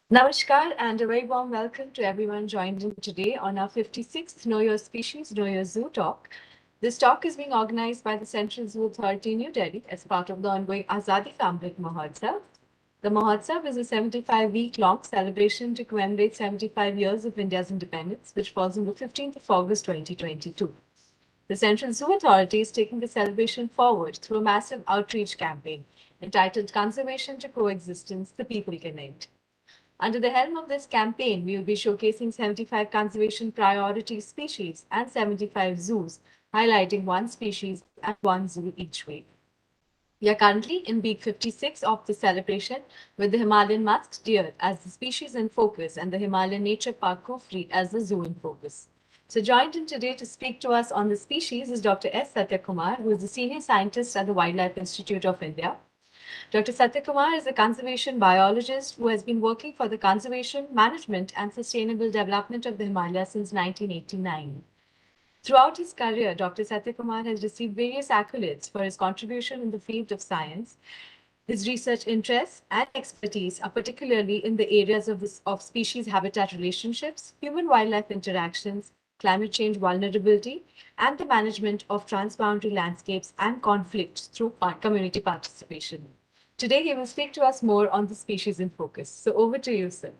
Namaskar and a very warm welcome to everyone joined in today on our 56th Know Your Species, Know Your Zoo talk. This talk is being organized by the Central Zoo Authority in New Delhi as part of the ongoing Azadi Ka Amrit Mahotsav. The Mahotsav is a 75-week-long celebration to commemorate 75 years of India's independence, which falls on the 15th of August 2022. The Central Zoo Authority is taking the celebration forward through a massive outreach campaign entitled Conservation to Coexistence, The People Connect. Under the helm of this campaign, we will be showcasing 75 conservation priority species and 75 zoos, highlighting one species and one zoo each week. We are currently in week 56 of the celebration with the Himalayan Musk deer as the species in focus and the Himalayan Nature Park Kufri as the zoo in focus. So joined in today to speak to us on the species is Dr. S. Satyakumar, who is a senior scientist at the Wildlife Institute of India. Dr. Satyakumar is a conservation biologist who has been working for the conservation, management, and sustainable development of the Himalayas since 1989. Throughout his career, Dr. Satyakumar has received various accolades for his contribution in the field of science. His research interests and expertise are particularly in the areas of species habitat relationships, human wildlife interactions, climate change vulnerability, and the management of transboundary landscapes and conflicts through community participation. Today, he will speak to us more on the species in focus. So, over to you, sir.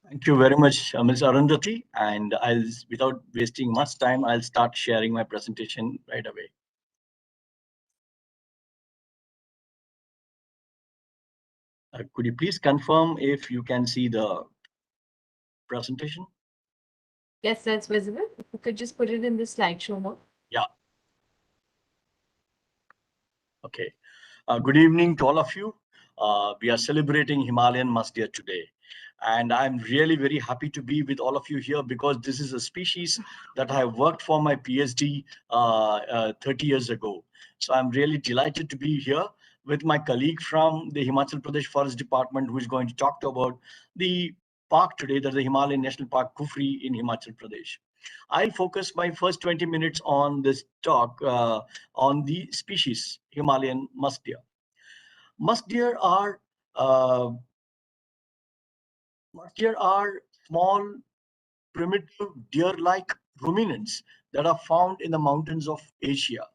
Thank you very much, Ms. Arundhati. And without wasting much time, I'll start sharing my presentation right away. Could you please confirm if you can see the presentation? Yes, that's visible. If you could just put it in the slideshow mode. Yeah. Okay. Good evening to all of you. We are celebrating Himalayan Musk Deer today. And I'm really very happy to be with all of you here because this is a species that I worked for my PhD 30 years ago. So I'm really delighted to be here with my colleague from the Himachal Pradesh Forest Department who is going to talk about the park today, that's the Himalayan National Park Kufri in Himachal Pradesh. I'll focus my first 20 minutes on this talk on the species Himalayan musk deer. Musk deer are uh, small, primitive deer-like ruminants that are found in the mountains of Asia.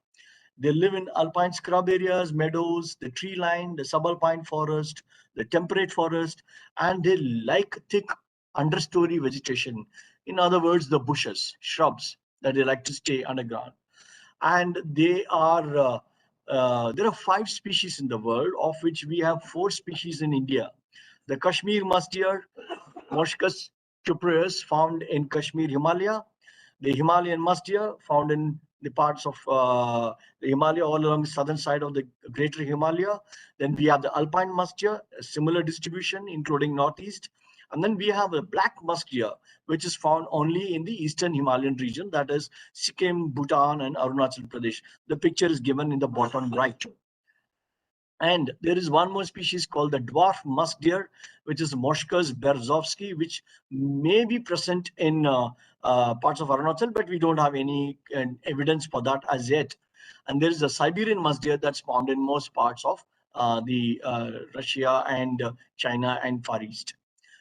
They live in alpine scrub areas, meadows, the tree line, the subalpine forest, the temperate forest, and they like thick understory vegetation. In other words, the bushes, shrubs that they like to stay underground. And there are 5 species in the world, of which we have 4 species in India. The Kashmir musk deer, Moschus cupreus, found in Kashmir, Himalaya. The Himalayan musk deer, found in the parts of the Himalaya, all along the southern side of the greater Himalaya. Then we have the alpine musk deer, a similar distribution, including northeast. And then we have a black musk deer, which is found only in the eastern Himalayan region, that is Sikkim, Bhutan, and Arunachal Pradesh. The picture is given in the bottom right. And there is one more species called the dwarf musk deer, which is Moschus berzovsky, which may be present in parts of Arunachal, but we don't have any evidence for that as yet. And there is a Siberian musk deer that's found in most parts of the Russia and China and Far East.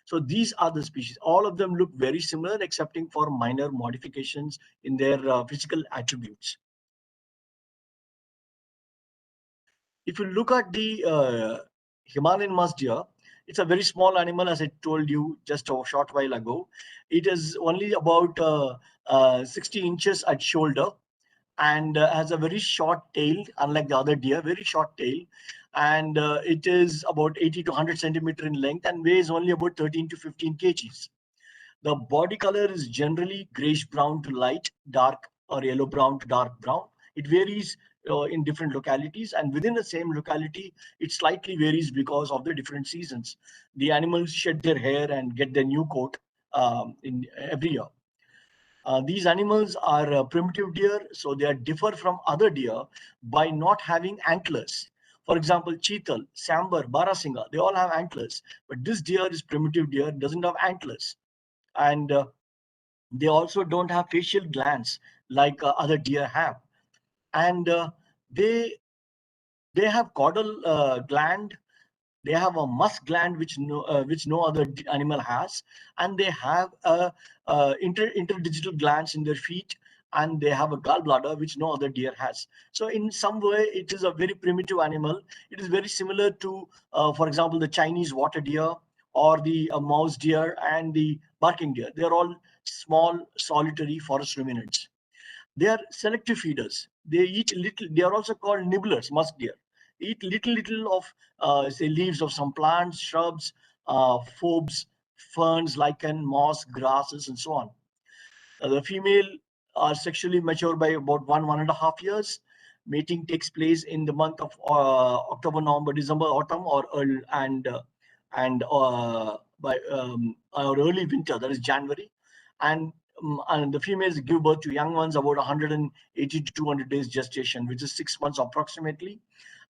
So these are the species. All of them look very similar, excepting for minor modifications in their physical attributes. If you look at the Himalayan musk deer, it's a very small animal, as I told you just a short while ago. It is only about 60 inches at shoulder and has a very short tail, unlike the other deer, very short tail. And it is about 80 to 100 centimeter in length and weighs only about 13 to 15 kgs. The body color is generally grayish brown to light, dark, or yellow brown to dark brown. It varies in different localities, and within the same locality, it slightly varies because of the different seasons. The animals shed their hair and get their new coat in every year. These animals are primitive deer, so they are differ from other deer by not having antlers. For example, cheetal, sambar, barasinga, they all have antlers, but this deer is primitive deer, doesn't have antlers. And they also don't have facial glands like other deer have. And they have caudal gland. They have a musk gland which no other animal has, and they have a, interdigital glands in their feet, and they have a gallbladder which no other deer has. So in some way, it is a very primitive animal. It is very similar to, for example, the Chinese water deer or the mouse deer and the barking deer. They are all small, solitary forest ruminants. They are selective feeders. They eat little. They are also called nibblers, musk deer. Eat little of, say, leaves of some plants, shrubs, forbs, ferns, lichen, moss, grasses, and so on. The female are sexually mature by about 1.5 years. Mating takes place in the month of October, November, December, autumn, or early, and by or early winter, that is January, and the females give birth to young ones about 180 to 200 days gestation, which is 6 months approximately.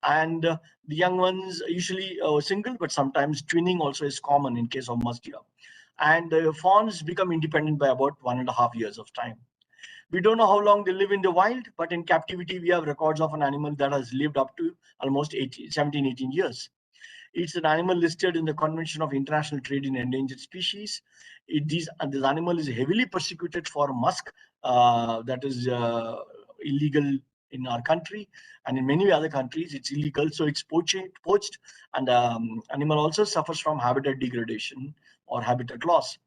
And the young ones usually single, but sometimes twinning also is common in case of musk deer. And the fawns become independent by about 1.5 years of time. We don't know how long they live in the wild, but in captivity, we have records of an animal that has lived up to almost 17, 18 years. It's an animal listed in the Convention of International Trade in Endangered Species. This animal is heavily persecuted for musk, that is illegal in our country, and in many other countries it's illegal. So it's poached, and animal also suffers from habitat degradation or habitat loss.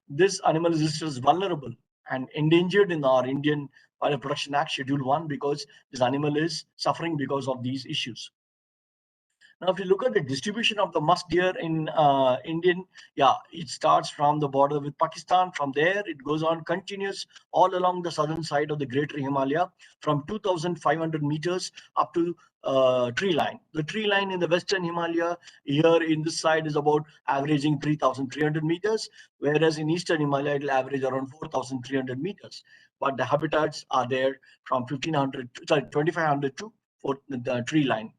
This animal is listed as vulnerable and endangered in our Indian Wildlife Protection Act Schedule 1 because this animal is suffering because of these issues. Now, if you look at the distribution of the musk deer in Indian, yeah, it starts from the border with Pakistan. From there, it goes on continuous all along the southern side of the Greater Himalaya, from 2,500 meters up to tree line. The tree line in the Western Himalaya here in this side is about averaging 3,300 meters, whereas in Eastern Himalaya it will average around 4,300 meters. But the habitats are there from 1,500, sorry, 2,500 to the tree line.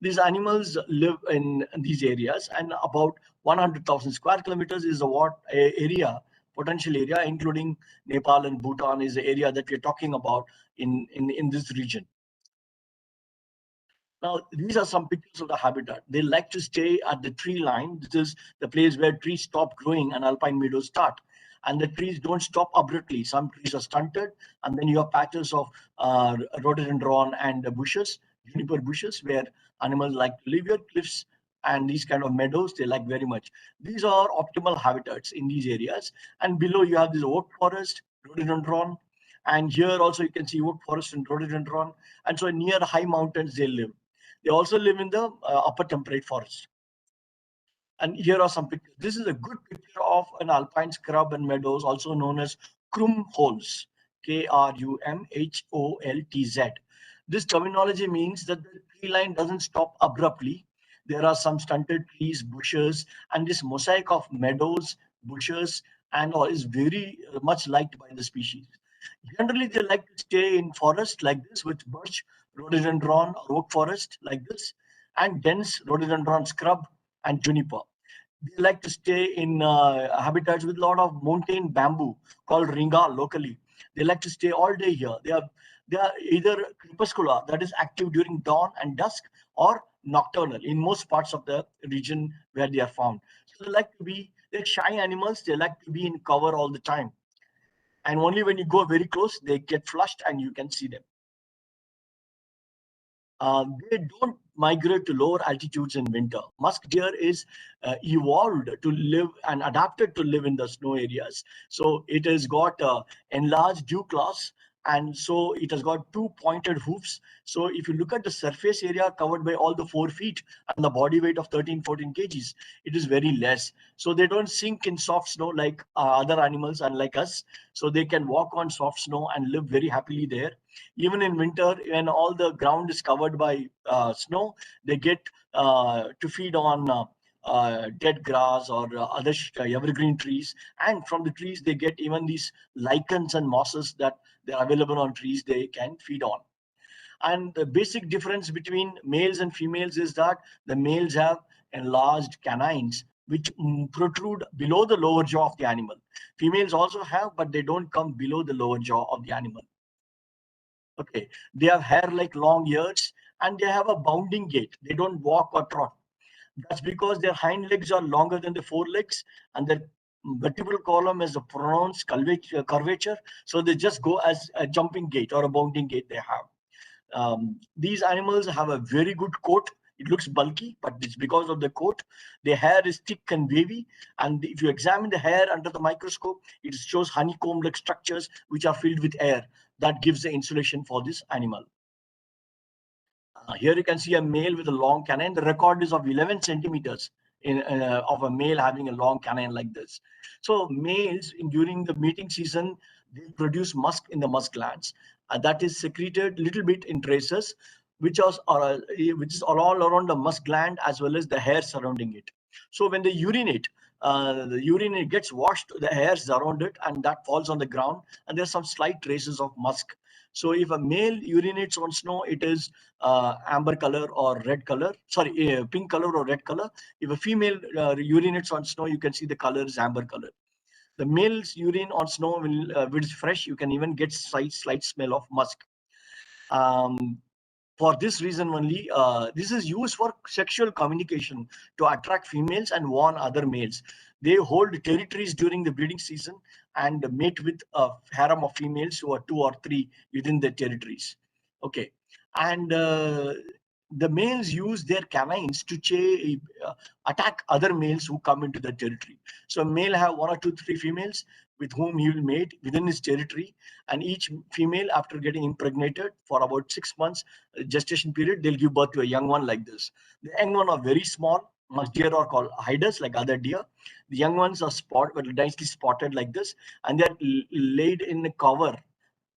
These animals live in these areas, and about 100,000 square kilometers is the area, potential area, including Nepal and Bhutan, is the area that we're talking about in this region. Now, these are some pictures of the habitat. They like to stay at the tree line. This is the place where trees stop growing and alpine meadows start. And the trees don't stop abruptly. Some trees are stunted, and then you have patches of rhododendron and bushes, juniper bushes, where animals like to live here, cliffs and these kind of meadows, they like very much. These are optimal habitats in these areas. And below you have this oak forest, rhododendron, and here also you can see oak forest and rhododendron. And so near high mountains they live. They also live in the upper temperate forest. And here are some pictures. This is a good picture of an alpine scrub and meadows, also known as Krumholz, Krumholtz. This terminology means that the tree line doesn't stop abruptly. There are some stunted trees, bushes, and this mosaic of meadows, bushes, and all is very much liked by the species. Generally, they like to stay in forest like this with birch, rhododendron, or oak forest like this, and dense rhododendron scrub and juniper. They like to stay in habitats with a lot of mountain bamboo called ringa locally. They like to stay all day here. They are either crepuscular, that is active during dawn and dusk, or nocturnal in most parts of the region where they are found. So they're shy animals. They like to be in cover all the time. And only when you go very close, they get flushed and you can see them. They don't migrate to lower altitudes in winter. Musk deer is evolved to live and adapted to live in the snow areas. So it has got enlarged dew claws, and so it has got two pointed hoofs. So if you look at the surface area covered by all the 4 feet and the body weight of 13, 14 kgs, it is very less. So they don't sink in soft snow like other animals, unlike us. So they can walk on soft snow and live very happily there. Even in winter, when all the ground is covered by snow, they get to feed on dead grass or other evergreen trees. And from the trees, they get even these lichens and mosses that they're available on trees they can feed on. And the basic difference between males and females is that the males have enlarged canines which protrude below the lower jaw of the animal. Females also have, but they don't come below the lower jaw of the animal. Okay, they have hair like long ears, and they have a bounding gait. They don't walk or trot. That's because their hind legs are longer than the forelegs, and their vertebral column has a pronounced curvature. So they just go as a jumping gait or a bounding gait they have. These animals have a very good coat. It looks bulky, but it's because of the coat. The hair is thick and wavy, and if you examine the hair under the microscope, it shows honeycomb-like structures which are filled with air. That gives the insulation for this animal. Here you can see a male with a long canine. The record is of 11 centimeters of a male having a long canine like this. So males during the mating season, they produce musk in the musk glands. That is secreted little bit in traces, which is all around the musk gland as well as the hair surrounding it. So when they urinate, the urine gets washed, the hairs around it, and that falls on the ground, and there's some slight traces of musk. So if a male urinates on snow, it is amber color or red color, sorry, pink color or red color. If a female urinates on snow, you can see the color is amber color. The male's urine on snow when it's fresh, you can even get slight smell of musk. Um, for this reason only, this is used for sexual communication to attract females and warn other males. They hold territories during the breeding season and mate with a harem of females who are two or three within their territories. Okay, and the males use their canines to attack other males who come into the territory. So a male have one or two, three females with whom he will mate within his territory, and each female, after getting impregnated for about 6 months gestation period, they'll give birth to a young one like this. The young one are very small. Musk deer are called hiders, like other deer. The young ones are nicely spotted like this, and they're laid in a cover.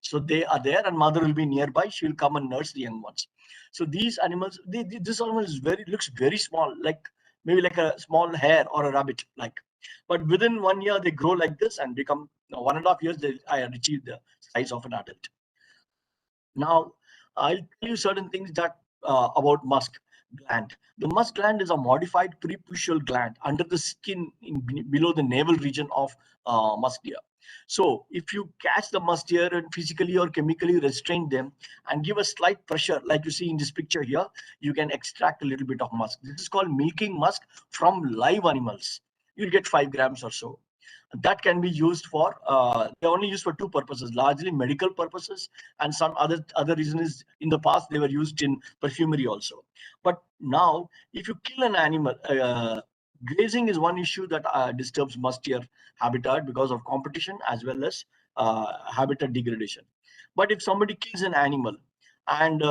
So they are there, and mother will be nearby. She will come and nurse the young ones. So these animals, this animal is looks very small, like maybe like a small hare or a rabbit, like. But within 1 year, they grow like this and become 1.5 years. They achieve the size of an adult. Now, I'll tell you certain things that about musk gland. The musk gland is a modified preputial gland under the skin below the navel region of musk deer. So, if you catch the musk deer and physically or chemically restrain them and give a slight pressure, like you see in this picture here, you can extract a little bit of musk. This is called milking musk from live animals. You'll get 5 grams or so. That can be used for they're only used for two purposes, largely medical purposes, and some other reason is in the past they were used in perfumery also. But now if you kill an animal, grazing is one issue that disturbs musk deer habitat because of competition as well as habitat degradation. But if somebody kills an animal and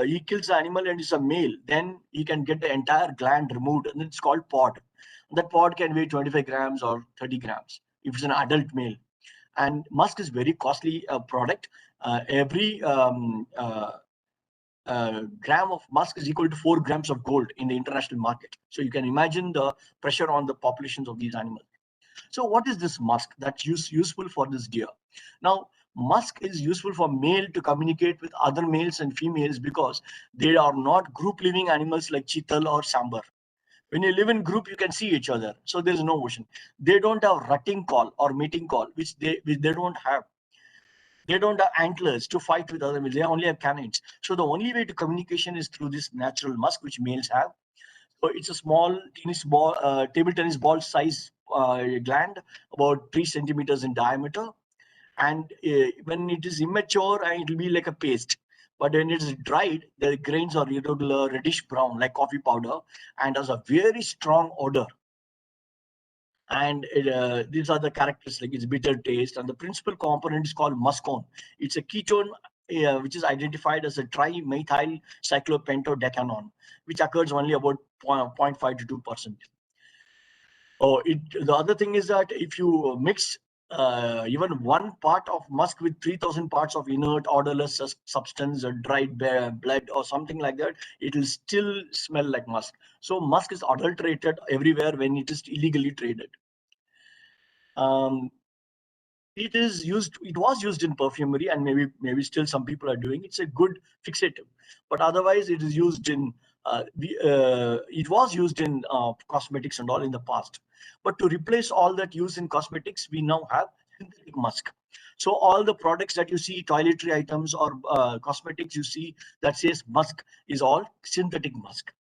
he kills the animal and it's a male, then he can get the entire gland removed, and it's called pod. That pod can weigh 25 grams or 30 grams if it's an adult male. And musk is very costly product. Every gram of musk is equal to 4 grams of gold in the international market. So you can imagine the pressure on the populations of these animals. So what is this musk that's useful for this deer? Now, musk is useful for male to communicate with other males and females because they are not group living animals like chital or sambar. When you live in group, you can see each other, so there's no motion. They don't have rutting call or mating call, which they don't have. They don't have antlers to fight with other males. They only have canines. So the only way to communication is through this natural musk, which males have. So it's a small table tennis ball size gland, about 3 centimeters in diameter. And when it is immature, it will be like a paste. But when it is dried, the grains are irregular, reddish brown, like coffee powder, and has a very strong odor. And these are the characteristics, like its bitter taste. And the principal component is called muscone. It's a ketone which is identified as a trimethyl cyclopentodecanone, which occurs only about 0.5 to 2%. Oh, the other thing is that if you mix even one part of musk with 3,000 parts of inert, odorless substance, or dried blood, or something like that, it will still smell like musk. So musk is adulterated everywhere when it is illegally traded. Um, it was used in perfumery, and maybe still some people are doing. It's a good fixative, but otherwise it is used in it was used in cosmetics and all in the past. But to replace all that use in cosmetics, we now have synthetic musk. So all the products that you see, toiletry items or cosmetics you see that says musk, is all synthetic musk,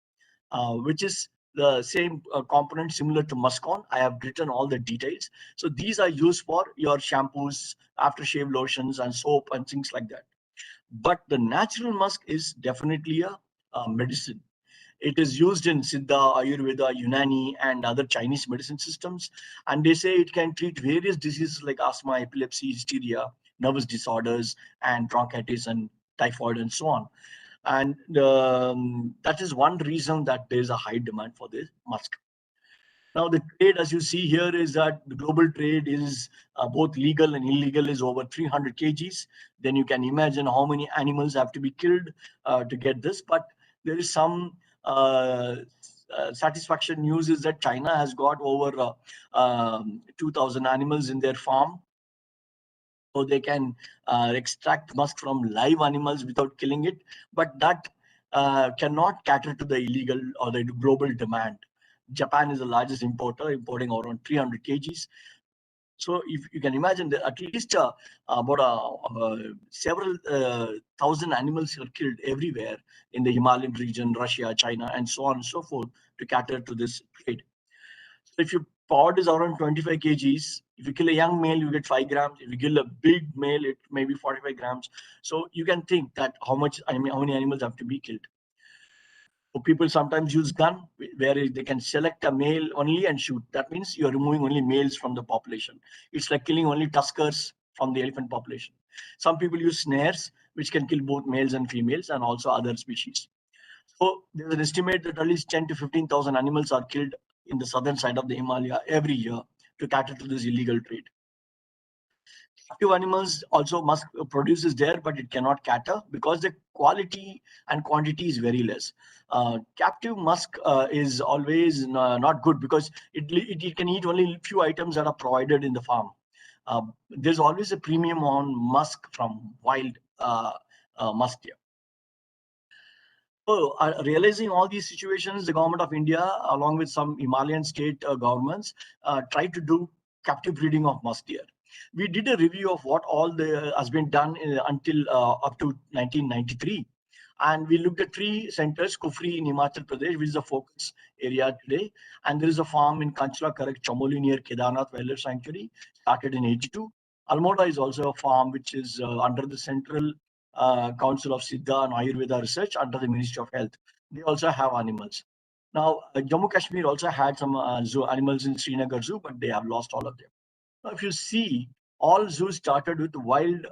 which is the same component similar to muskon. I have written all the details. So these are used for your shampoos, aftershave lotions, and soap and things like that. But the natural musk is definitely a medicine. It is used in Siddha, Ayurveda, Unani, and other Chinese medicine systems. And they say it can treat various diseases like asthma, epilepsy, hysteria, nervous disorders, and bronchitis and typhoid, and so on. And that is one reason that there is a high demand for this musk. Now, the trade, as you see here, is that the global trade is both legal and illegal, is over 300 kgs. Then you can imagine how many animals have to be killed to get this. But there is some satisfaction news is that China has got over 2,000 animals in their farm, so they can extract musk from live animals without killing it. But that cannot cater to the illegal or the global demand. Japan is the largest importer, importing around 300 kgs. So if you can imagine that at least about several thousand animals are killed everywhere in the Himalayan region, Russia, China, and so on and so forth to cater to this trade. So if your pod is around 25 kgs, if you kill a young male, you get 5 grams. If you kill a big male, it may be 45 grams. So you can think that how much, I mean, how many animals have to be killed. So people sometimes use gun where they can select a male only and shoot. That means you're removing only males from the population. It's like killing only tuskers from the elephant population. Some people use snares, which can kill both males and females and also other species. So there's an estimate that at least 10 to 15,000 animals are killed in the southern side of the Himalaya every year to cater to this illegal trade. Captive animals also musk produces there, but it cannot cater because the quality and quantity is very less. Captive musk is always not good because it can eat only few items that are provided in the farm. There's always a premium on musk from wild musk deer. So, realizing all these situations, the government of India, along with some Himalayan state governments, tried to do captive breeding of musk deer. We did a review of what all has been done until up to 1993. And we looked at 3 centers: Kufri in Himachal Pradesh, which is the focus area today. And there is a farm in Kanchla, correct, Chamoli near Kedarnath Wildlife Sanctuary, started in 82. Almora is also a farm which is under the Central Council of Siddha and Ayurveda Research under the Ministry of Health. They also have animals. Now, Jammu Kashmir also had some zoo animals in Srinagar Zoo, but they have lost all of them. Now, if you see, all zoos started with wild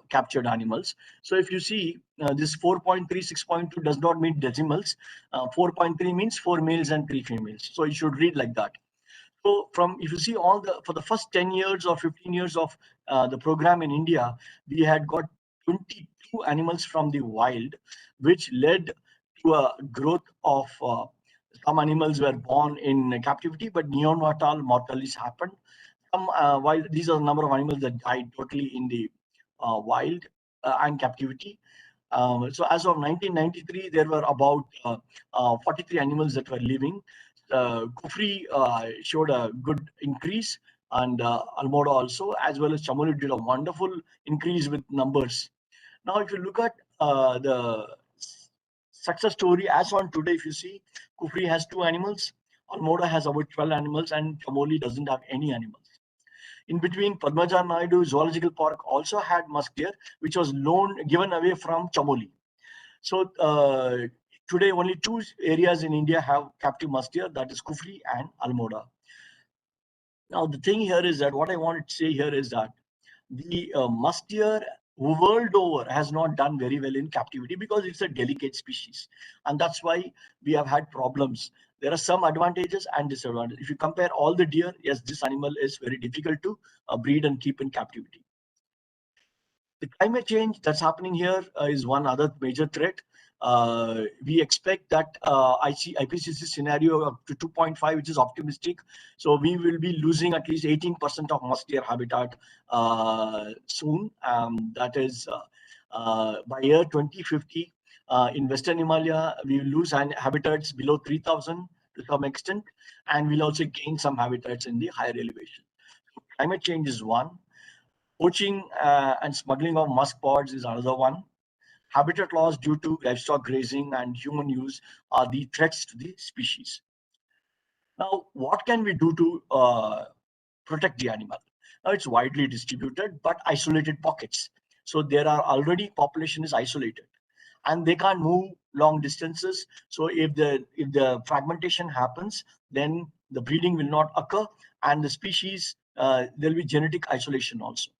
captured animals. So if you see, this 4.3, 6.2 does not mean decimals. 4.3 means 4 males and 3 females. So you should read like that. So from, if you see all the, for the first 10 years or 15 years of the program in India, we had got 22 animals from the wild, which led to a growth of some animals were born in captivity, but neonatal mortalities happened. Some wild, these are the number of animals that died totally in the wild and captivity. So as of 1993, there were about 43 animals that were living. Kufri showed a good increase, and Almora also, as well as Chamoli did a wonderful increase with numbers. Now, if you look at the success story as on today, if you see, Kufri has 2 animals, Almora has about 12 animals, and Chamoli doesn't have any animals. In between, Padmaja Naidu Zoological Park also had musk deer, which was given away from Chamoli. So today, only 2 areas in India have captive musk deer, that is Kufri and Almora. Now, the thing here is that what I wanted to say here is that the musk deer world over has not done very well in captivity because it's a delicate species, and that's why we have had problems. There are some advantages and disadvantages. If you compare all the deer, yes, this animal is very difficult to breed and keep in captivity. The climate change that's happening here is one other major threat. We expect that IPCC scenario up to 2.5, which is optimistic. So we will be losing at least 18% of musk deer habitat soon. That is by year 2050. In Western Himalaya, we will lose habitats below 3,000 to some extent, and we'll also gain some habitats in the higher elevation. Climate change is one. Poaching and smuggling of musk pods is another one. Habitat loss due to livestock grazing and human use are the threats to the species. Now, what can we do to protect the animal? Now, it's widely distributed, but isolated pockets. So there are already population is isolated, and they can't move long distances. So if the fragmentation happens, then the breeding will not occur, and the species there will be genetic isolation also.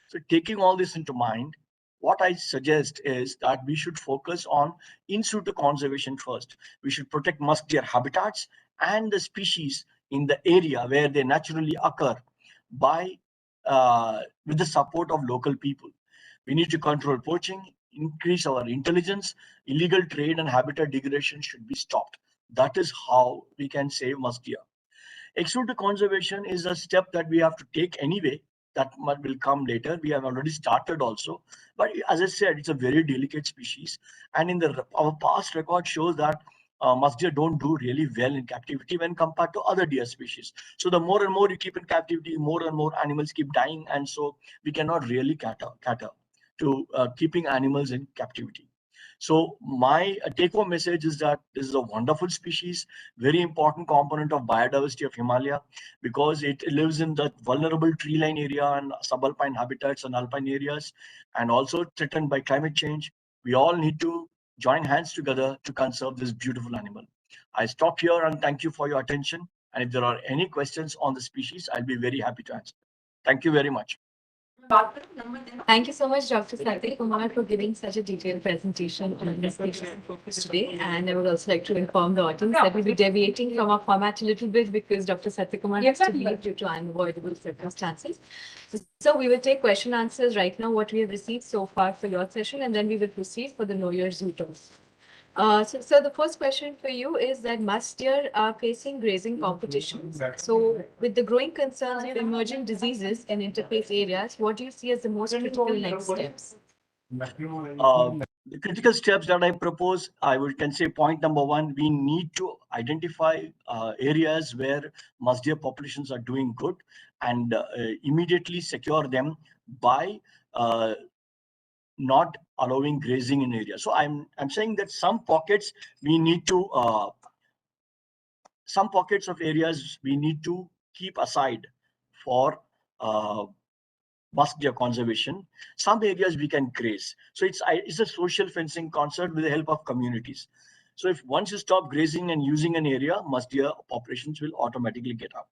So taking all this into mind, what I suggest is that we should focus on in situ conservation first. We should protect musk deer habitats and the species in the area where they naturally occur by with the support of local people. We need to control poaching, increase our intelligence, illegal trade and habitat degradation should be stopped. That is how we can save musk deer. Exclusive conservation is a step that we have to take anyway. That will come later. We have already started also. But as I said, it's a very delicate species. And in the our past record shows that musk deer don't do really well in captivity when compared to other deer species. So the more and more you keep in captivity, more and more animals keep dying. And so we cannot really cater to keeping animals in captivity. So my take-home message is that this is a wonderful species, very important component of biodiversity of Himalaya, because it lives in the vulnerable tree line area and subalpine habitats and alpine areas, and also threatened by climate change. We all need to join hands together to conserve this beautiful animal. I stop here and thank you for your attention. And if there are any questions on the species, I'll be very happy to answer. Thank you very much. Thank you so much, Dr. Sathi Kumar, for giving such a detailed presentation on this species in focus today. And I would also like to inform the audience that we'll be deviating from our format a little bit because Dr. Sathi Kumar has to leave due to unavoidable circumstances. So we will take question answers right now, what we have received so far for your session, and then we will proceed for the Know Your Zoo tour. So the first question for you is that musk deer are facing grazing competitions. So with the growing concerns of emerging diseases in interface areas, what do you see as the most critical next steps? The critical steps that I propose, I would can say point number one, we need to identify areas where musk deer populations are doing good and immediately secure them by not allowing grazing in areas. So I'm saying that some pockets we need to some pockets of areas we need to keep aside for musk deer conservation. Some areas we can graze. So it's a social fencing concept with the help of communities. So if once you stop grazing and using an area, musk deer populations will automatically get up.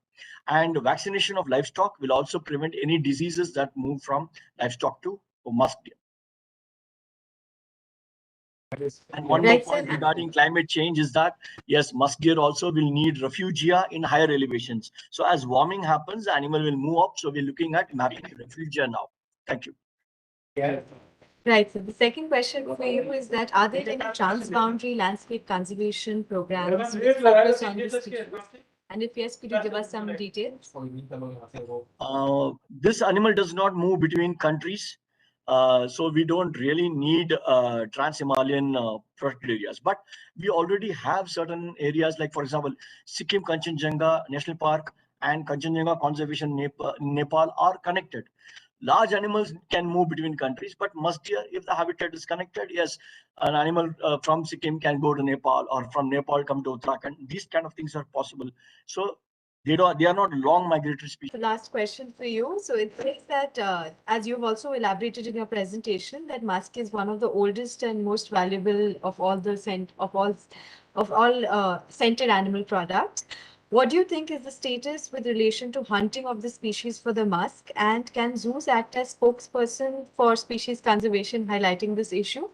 And vaccination of livestock will also prevent any diseases that move from livestock to musk deer. And one more Right, sir. point regarding climate change is that, yes, musk deer also will need refugia in higher elevations. So as warming happens, the animal will move up. So we're looking at mapping refugia now. Thank you. Right. So the second question for you is that are there any transboundary landscape conservation programs with focus on this species? And if yes, could you give us some details? This animal does not move between countries. So we don't really need trans-Himalayan protected areas. But we already have certain areas like, for example, Sikkim Kanchenjunga National Park and Kanchenjunga Conservation Nepal are connected. Large animals can move between countries, but musk deer, if the habitat is connected, yes, an animal from Sikkim can go to Nepal or from Nepal come to Uttarakhand. These kind of things are possible. So they are not long migratory species. The last question for you. So it says that, as you've also elaborated in your presentation, that musk is one of the oldest and most valuable of all the scented animal products. What do you think is the status with relation to hunting of the species for the musk? And can zoos act as spokesperson for species conservation, highlighting this issue?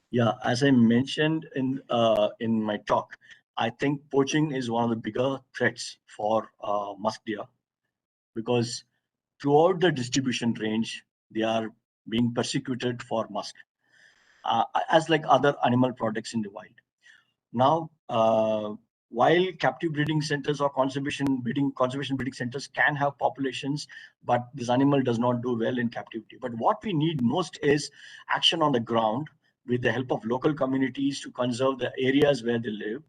Yeah, as I mentioned in my talk, I think poaching is one of the bigger threats for musk deer because throughout the distribution range, they are being persecuted for musk, as like other animal products in the wild. Now, while captive breeding centers or conservation breeding centers can have populations, but this animal does not do well in captivity. But what we need most is action on the ground with the help of local communities to conserve the areas where they live.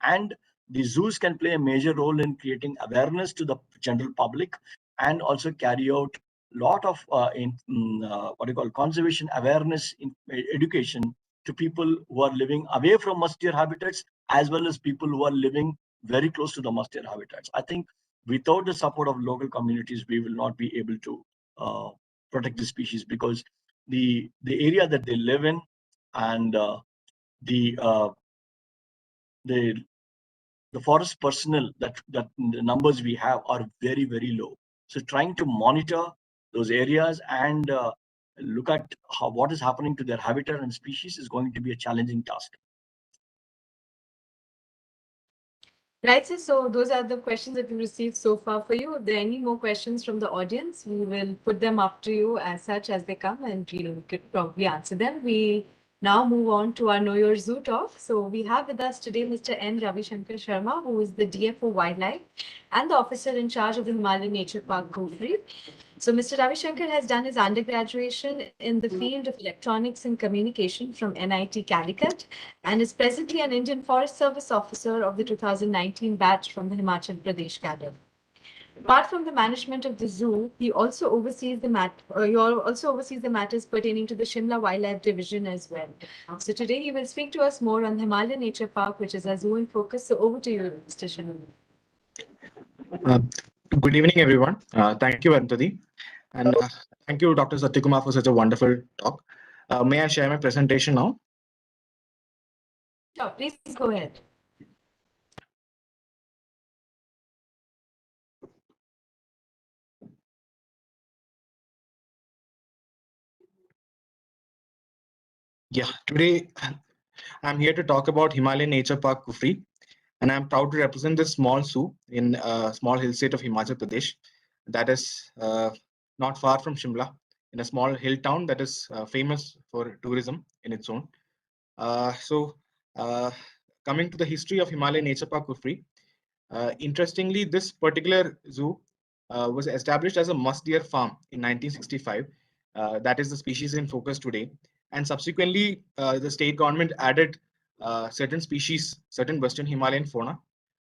And the zoos can play a major role in creating awareness to the general public and also carry out lot of what do you call conservation awareness in education to people who are living away from must deer habitats, as well as people who are living very close to the must deer habitats. I think without the support of local communities, we will not be able to uh, protect the species, because the area that they live in, and the uh, the the forest personnel, that the numbers we have are very, very low. So trying to monitor those areas and look at what is happening to their habitat and species is going to be a challenging task. Right, sir. So those are the questions that we received so far for you. If there are any more questions from the audience, we will put them up to you as such as they come, and we could probably answer them. We now move on to our Know Your Zoo talk. So we have with us today Mr. N. Ravi Shankar Sharma, who is the DFO Wildlife and the officer in charge of the Himalayan Nature Park, Kufri. So Mr. Ravi Shankar has done his undergraduation in the field of electronics and communication from NIT Calicut, and is presently an Indian Forest Service officer of the 2019 batch from the Himachal Pradesh cadre. Apart from the management of the zoo, he also oversees the matters pertaining to the Shimla Wildlife Division as well. So today he will speak to us more on the Himalayan Nature Park, which is our zoo in focus. So over to you, Mr. Sharma. Uh, Good evening, everyone. Thank you, Anthony. And thank you, Dr. Satyakumar, for such a wonderful talk. May I share my presentation now? Sure, please go ahead. Yeah, today I'm here to talk about Himalayan Nature Park Kufri, and I'm proud to represent this small zoo in a small hill state of Himachal Pradesh that is not far from Shimla, in a small hill town that is famous for tourism in its own. So, uh, coming to the history of Himalayan Nature Park Kufri, interestingly, this particular zoo was established as a musk deer farm in 1965. That is the species in focus today. And subsequently, the state government added certain species, certain Western Himalayan fauna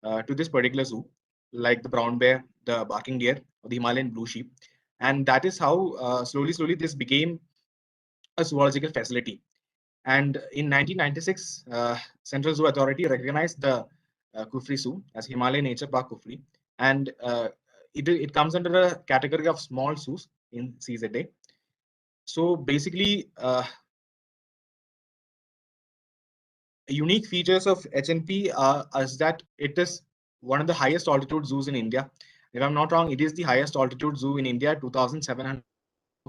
to this particular zoo, like the brown bear, the barking deer, or the Himalayan blue sheep. And that is how slowly this became a zoological facility. And in 1996, Central Zoo Authority recognized the Kufri Zoo as Himalayan Nature Park Kufri, and it comes under a category of small zoos in CZA. So basically, unique features of HNP is that it is one of the highest altitude zoos in India. If I'm not wrong, it is the highest altitude zoo in India, 2,700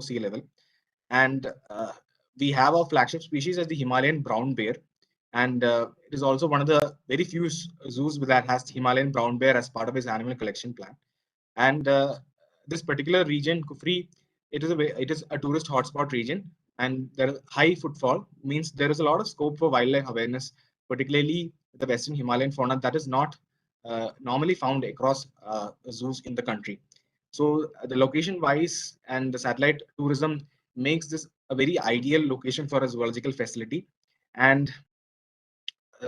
sea level. And we have our flagship species as the Himalayan brown bear, and it is also one of the very few zoos that has Himalayan brown bear as part of its animal collection plan. And this particular region, Kufri, it is a tourist hotspot region, and there is high footfall, means there is a lot of scope for wildlife awareness, particularly the Western Himalayan fauna that is not normally found across zoos in the country. So the location wise and the satellite tourism makes this a very ideal location for a zoological facility. And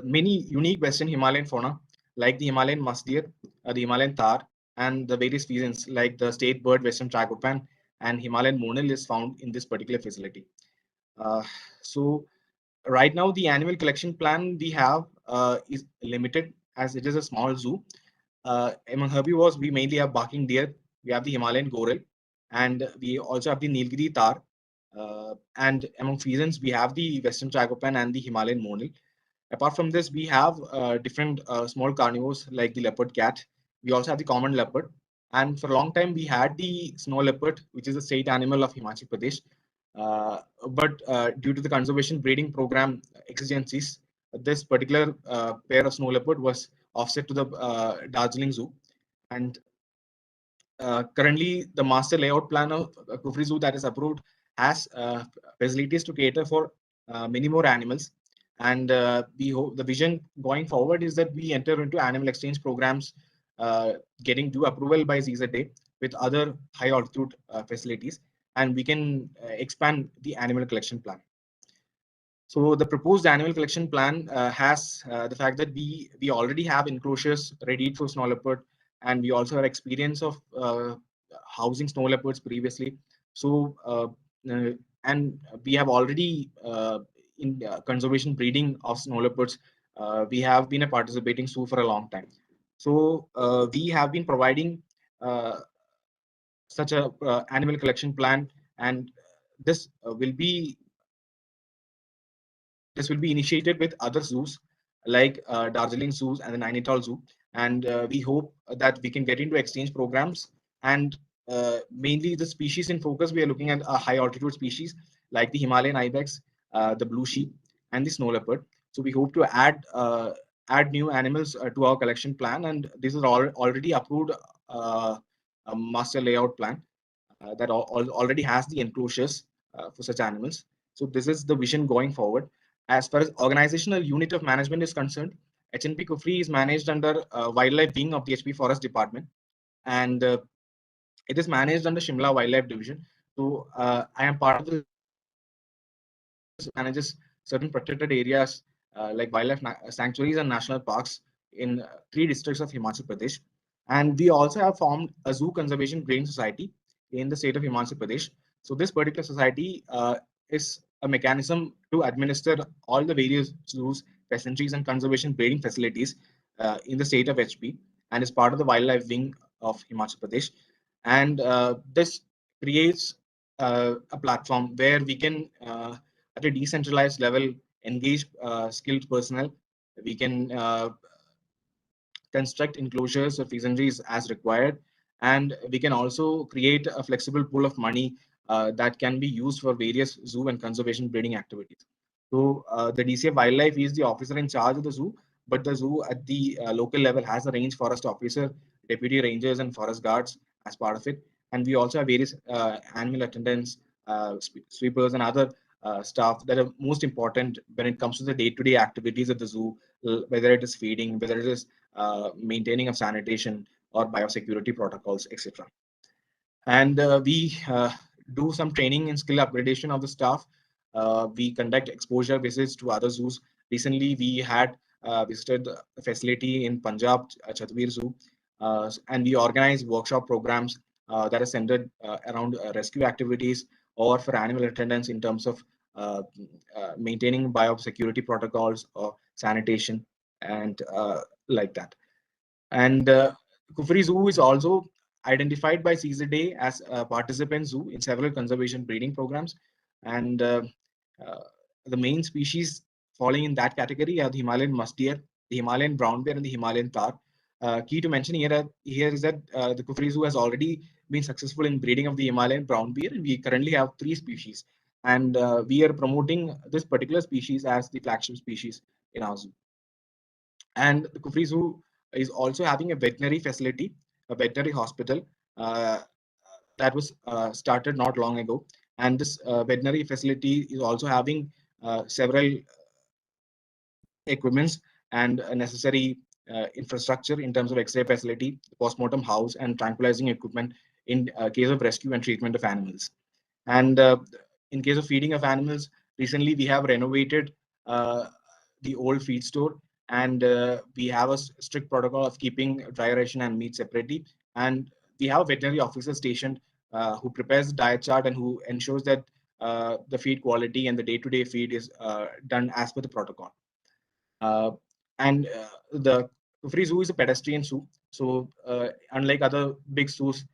many unique Western Himalayan fauna, like the Himalayan musk deer, the Himalayan tar, and the various species like the state bird Western tragopan and Himalayan monil is found in this particular facility. So right now, the annual collection plan we have is limited as it is a small zoo. Among herbivores, we mainly have barking deer, we have the Himalayan goral, and we also have the Nilgiri tar. And among pheasants, we have the Western tragopan and the Himalayan monil. Apart from this, we have different small carnivores like the leopard cat. We also have the common leopard. And for a long time, we had the snow leopard, which is a state animal of Himachal Pradesh. But due to the conservation breeding program exigencies, this particular pair of snow leopard was offset to the Darjeeling Zoo. And currently, the master layout plan of Kufri Zoo that is approved has facilities to cater for many more animals. And we hope the vision going forward is that we enter into animal exchange programs, getting due approval by ZZA with other high altitude facilities, and we can expand the animal collection plan. So the proposed annual collection plan has the fact that we already have enclosures ready for snow leopard, and we also have experience of housing snow leopards previously. So and we have already in conservation breeding of snow leopards. We have been a participating zoo for a long time. So we have been providing such a animal collection plan, and this will be this will be initiated with other zoos like Darjeeling zoos and the Nainital zoo, and we hope that we can get into exchange programs. And mainly the species in focus, we are looking at a high altitude species like the Himalayan ibex, the blue sheep, and the snow leopard. So we hope to add new animals to our collection plan, and this is already approved a master layout plan that already has the enclosures for such animals. So this is the vision going forward. As far as organizational unit of management is concerned, HNP Kufri is managed under wildlife wing of the HP Forest Department, and it is managed under Shimla Wildlife Division. So I am part of the manages certain protected areas like sanctuaries and national parks in three districts of Himachal Pradesh. And we also have formed a zoo conservation breeding society in the state of Himachal Pradesh. So this particular society is a mechanism to administer all the various zoos, pheasantries, and conservation breeding facilities in the state of HP, and is part of the wildlife wing of Himachal Pradesh. And this creates a platform where we can at a decentralized level engage skilled personnel. We can construct enclosures or fecenries as required, and we can also create a flexible pool of money that can be used for various zoo and conservation breeding activities. So the DCF Wildlife is the officer in charge of the zoo, but the zoo at the local level has a range forest officer, deputy rangers, and forest guards as part of it. And we also have various animal attendants, sweepers, and other staff that are most important when it comes to the day-to-day activities at the zoo, whether it is feeding, whether it is maintaining of sanitation or biosecurity protocols, etc. And we do some training and skill upgradation of the staff. We conduct exposure visits to other zoos. Recently, we had visited a facility in Punjab, Chatwir Zoo, and we organize workshop programs that are centered around rescue activities or for animal attendants in terms of maintaining biosecurity protocols or sanitation and like that. And Kufri Zoo is also identified by CZA as a participant zoo in several conservation breeding programs. And uh, the main species falling in that category are the Himalayan musk deer, the Himalayan brown bear, and the Himalayan tar. Key to mention here is that the Kufri Zoo has already been successful in breeding of the Himalayan brown bear, and we currently have three species. And we are promoting this particular species as the flagship species in our zoo. And the Kufri Zoo is also having a veterinary facility, a veterinary hospital that was started not long ago. And this veterinary facility is also having several equipments and necessary infrastructure in terms of X-ray facility, postmortem house, and tranquilizing equipment in case of rescue and treatment of animals. And in case of feeding of animals, recently we have renovated the old feed store, and we have a strict protocol of keeping dry ration and meat separately. And we have a veterinary officer stationed who prepares the diet chart and who ensures that the feed quality and the day-to-day feed is done as per the protocol. Uh, and the Kufri Zoo is a pedestrian zoo. So unlike other big zoos,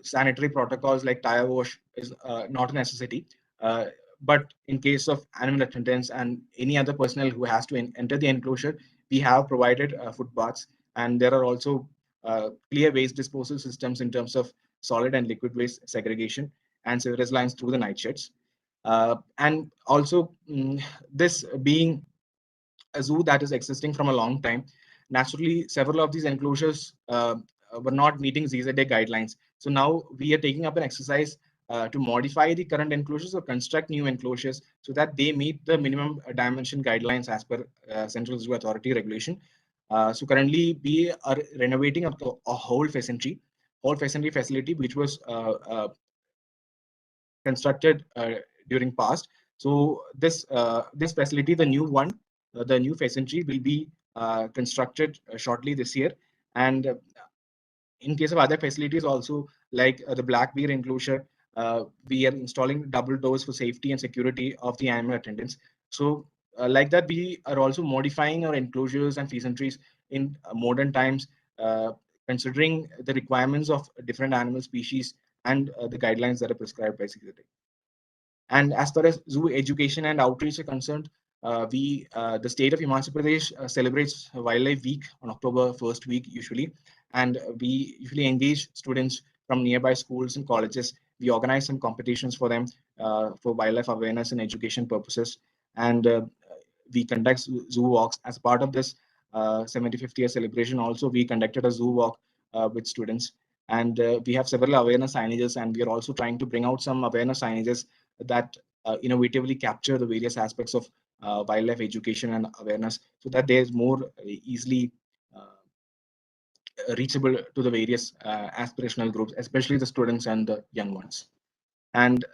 sanitary protocols like tire wash is not a necessity. Uh, but in case of animal attendants and any other personnel who has to enter the enclosure, we have provided foot baths, and there are also clear waste disposal systems in terms of solid and liquid waste segregation and sewerage lines through the night sheds. And also, this being a zoo that is existing from a long time, naturally, several of these enclosures were not meeting ZZA guidelines. So now we are taking up an exercise to modify the current enclosures or construct new enclosures so that they meet the minimum dimension guidelines as per Central Zoo Authority regulation. So currently, we are renovating a whole pheasantry facility, which was constructed during past. So this facility, the new one, the new pheasantry will be constructed shortly this year, and in case of other facilities also, like the black bear enclosure, we are installing double doors for safety and security of the animal attendants. So like that, we are also modifying our enclosures and fecenteries in modern times, considering the requirements of different animal species and the guidelines that are prescribed by security. And as far as zoo education and outreach are concerned, the state of Himachal Pradesh celebrates Wildlife Week on October 1st week usually, and we usually engage students from nearby schools and colleges. We organize some competitions for them for wildlife awareness and education purposes, and we conduct zoo walks as part of this 75th year celebration. Also, we conducted a zoo walk with students, and we have several awareness signages, and we are also trying to bring out some awareness signages that innovatively capture the various aspects of wildlife education and awareness, so that there's more easily reachable to the various aspirational groups, especially the students and the young ones. And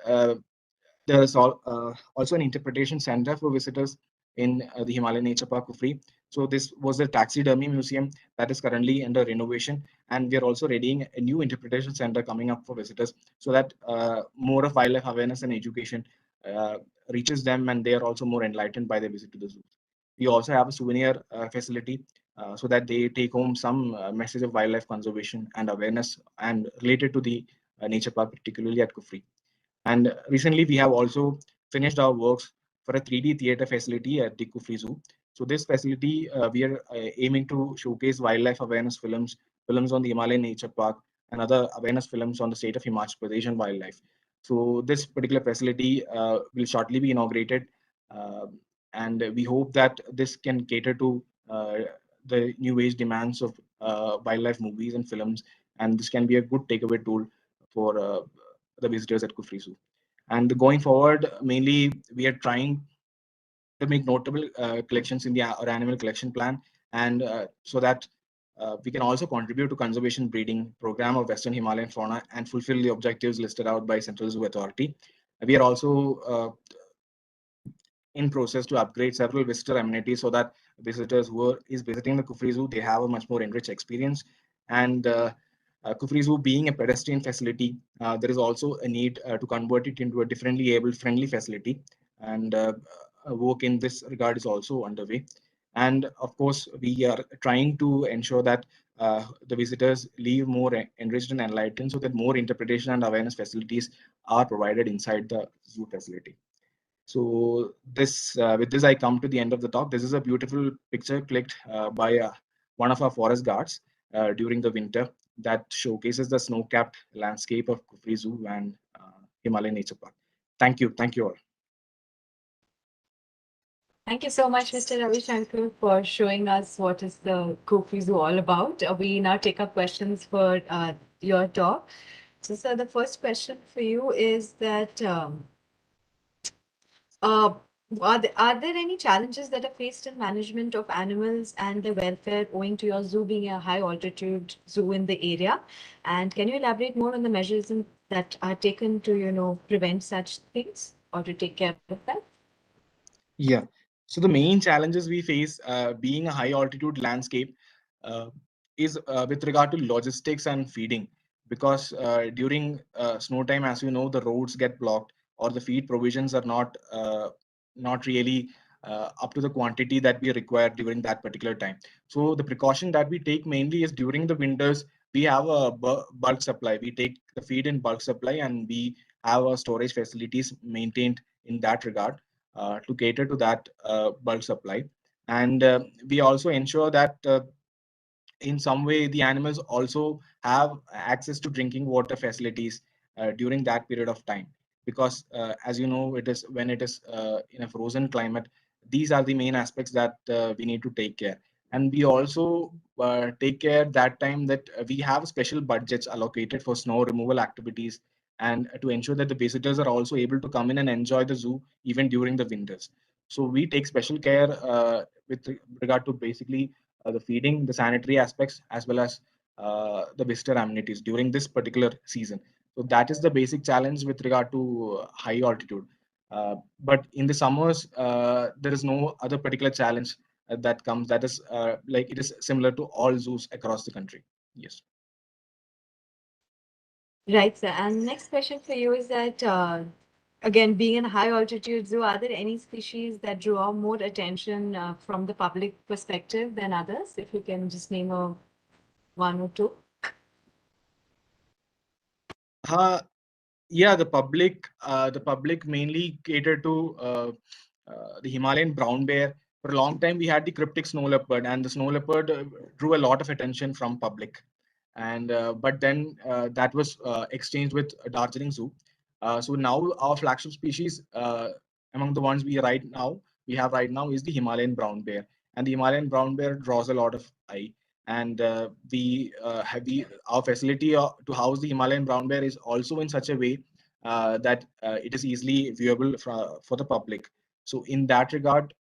there's also an interpretation center for visitors in the Himalayan Nature Park, Kufri. So this was the taxidermy museum that is currently under renovation, and we are also readying a new interpretation center coming up for visitors, so that more of wildlife awareness and education uh, reaches them, and they are also more enlightened by their visit to the zoo. We also have a souvenir facility so that they take home some message of wildlife conservation and awareness and related to the nature park, particularly at Kufri. And recently, we have also finished our works for a 3D theater facility at the Kufri Zoo. So this facility, we are aiming to showcase wildlife awareness films, films on the Himalayan Nature Park, and other awareness films on the state of Himachal Pradesh and wildlife. So this particular facility will shortly be inaugurated, uh, and we hope that this can cater to the new age demands of wildlife movies and films, and this can be a good takeaway tool for the visitors at Kufri Zoo. And going forward, mainly we are trying to make notable collections in the our animal collection plan, and so that we can also contribute to conservation breeding program of Western Himalayan fauna and fulfill the objectives listed out by Central Zoo Authority. We are also in process to upgrade several visitor amenities so that visitors who is visiting the Kufri Zoo, they have a much more enriched experience. And Kufri Zoo being a pedestrian facility, there is also a need to convert it into a differently able friendly facility, and work in this regard is also underway. And of course, we are trying to ensure that the visitors leave more enriched and enlightened, so that more interpretation and awareness facilities are provided inside the zoo facility. So this, with this, I come to the end of the talk. This is a beautiful picture clicked by one of our forest guards during the winter that showcases the snow-capped landscape of Kufri Zoo and Himalayan Nature Park. Thank you all. Thank you so much, Mr. Ravi Shankar, for showing us what is the Kufri Zoo all about. We now take up questions for your talk. So, sir, the first question for you is that uh, are there any challenges that are faced in management of animals and their welfare owing to your zoo being a high altitude zoo in the area? And can you elaborate more on the measures that are taken to, prevent such things or to take care of that? Yeah. So the main challenges we face, being a high altitude landscape, uh, is with regard to logistics and feeding. Because during snow time, as you know, the roads get blocked, or the feed provisions are not really up to the quantity that we require during that particular time. So the precaution that we take mainly is during the winters, we have a bulk supply. We take the feed in bulk supply, and we have our storage facilities maintained in that regard to cater to that bulk supply. And we also ensure that in some way the animals also have access to drinking water facilities during that period of time, because as you know, it is when it is in a frozen climate, these are the main aspects that we need to take care. And we also take care that time that we have special budgets allocated for snow removal activities, and to ensure that the visitors are also able to come in and enjoy the zoo even during the winters. So we take special care with regard to basically the feeding, the sanitary aspects, as well as the visitor amenities during this particular season. So that is the basic challenge with regard to high altitude. But in the summers, there is no other particular challenge that comes. That is like it is similar to all zoos across the country. Yes. Right, sir. And next question for you is that, again, being in a high altitude zoo, are there any species that draw more attention from the public perspective than others? If you can just name one or two. Uh, yeah, the public mainly cater to the Himalayan brown bear. For a long time, we had the cryptic snow leopard, and the snow leopard drew a lot of attention from public. And but then that was exchanged with Darjeeling Zoo. So now our flagship species, among the ones we have right now, is the Himalayan brown bear, and the Himalayan brown bear draws a lot of eye. And we have the our facility to house the Himalayan brown bear is also in such a way that it is easily viewable for the public. So in that regard,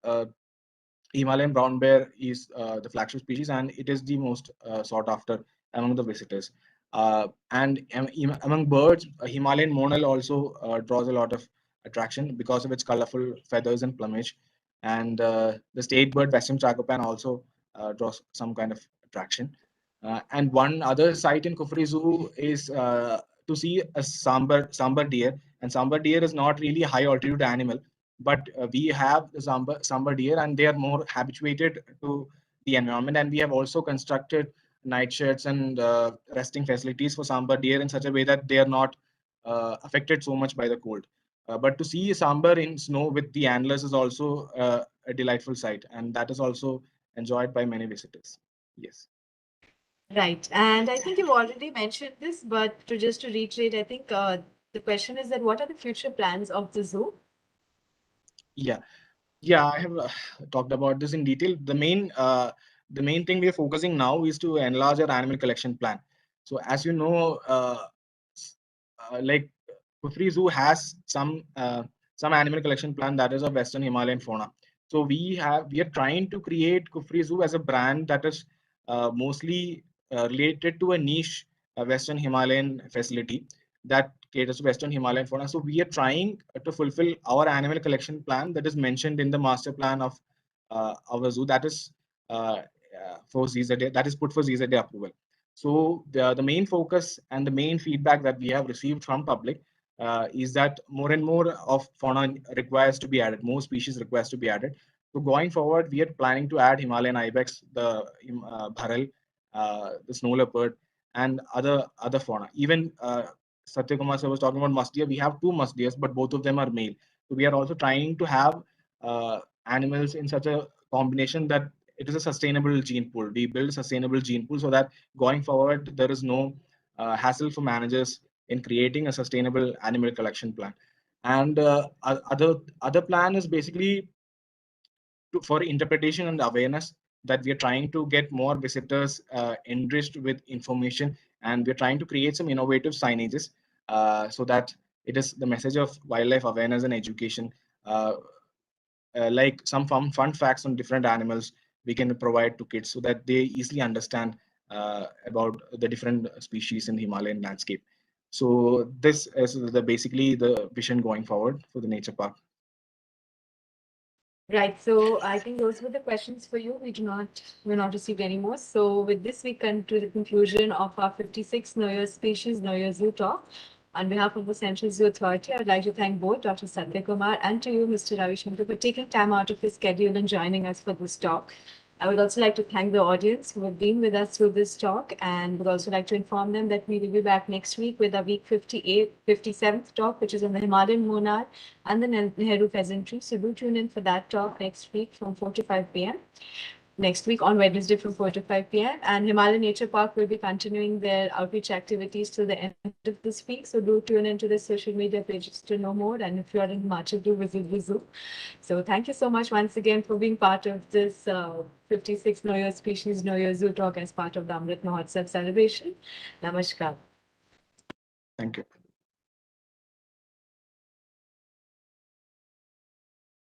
Himalayan brown bear is the flagship species, and it is the most sought after among the visitors. Among birds, Himalayan monal also draws a lot of attraction because of its colorful feathers and plumage. And the state bird, Western Tragopan, also draws some kind of attraction. And one other site in Kufri Zoo is to see a sambar deer. And sambar deer is not really a high altitude animal, but we have the sambar deer, and they are more habituated to the environment. And we have also constructed night sheds and resting facilities for sambar deer in such a way that they are not affected so much by the cold. But to see sambar in snow with the antlers is also a delightful sight, and that is also enjoyed by many visitors. Yes. Right. And I think you've already mentioned this, but to reiterate, I think the question is that what are the future plans of the zoo? Yeah. Yeah, I have talked about this in detail. The main thing we are focusing now is to enlarge our animal collection plan. So, as you know, like Kufri Zoo has some animal collection plan that is of Western Himalayan fauna. So we are trying to create Kufri Zoo as a brand that is mostly related to a niche Western Himalayan facility that caters to Western Himalayan fauna. So we are trying to fulfill our animal collection plan that is mentioned in the master plan of our zoo, that is for ZZA, that is put for ZZA approval. So the main focus and the main feedback that we have received from public is that more and more of fauna requires to be added, more species requires to be added. So going forward, we are planning to add Himalayan ibex, the bharal, the snow leopard, and other fauna. Even Satya Kumar sir was talking about musk deer. We have two musk deers, but both of them are male. So we are also trying to have animals in such a combination that it is a sustainable gene pool. We build sustainable gene pool so that going forward there is no hassle for managers in creating a sustainable animal collection plan. And other plan is basically for interpretation and awareness, that we are trying to get more visitors enriched with information, and we're trying to create some innovative signages so that it is the message of wildlife awareness and education. Uh, like some fun facts on different animals we can provide to kids so that they easily understand about the different species in the Himalayan landscape. So this is the basically the vision going forward for the nature park. Right. So I think those were the questions for you. We're not received any more. So with this, we come to the conclusion of our 56 Know Your Species, Know Your Zoo talk. On behalf of the Central Zoo Authority, I would like to thank both Dr. Satya Kumar and to you, Mr. Ravi Shankar, for taking time out of your schedule and joining us for this talk. I would also like to thank the audience who have been with us through this talk, and would also like to inform them that we will be back next week with our week 58, 57th talk, which is on the Himalayan monarch and the Nehru Pheasantry. So do tune in for that talk next week from 4 to 5 p.m. Next week on Wednesday from 4 to 5 p.m. And Himalayan Nature Park will be continuing their outreach activities till the end of this week. So do tune into the social media pages to know more. And if you are in Himachal, do visit the zoo. So thank you so much once again for being part of this 56 Know Your Species, Know Your Zoo talk as part of the Amrit Mahotsav celebration. Namaskar. Thank you.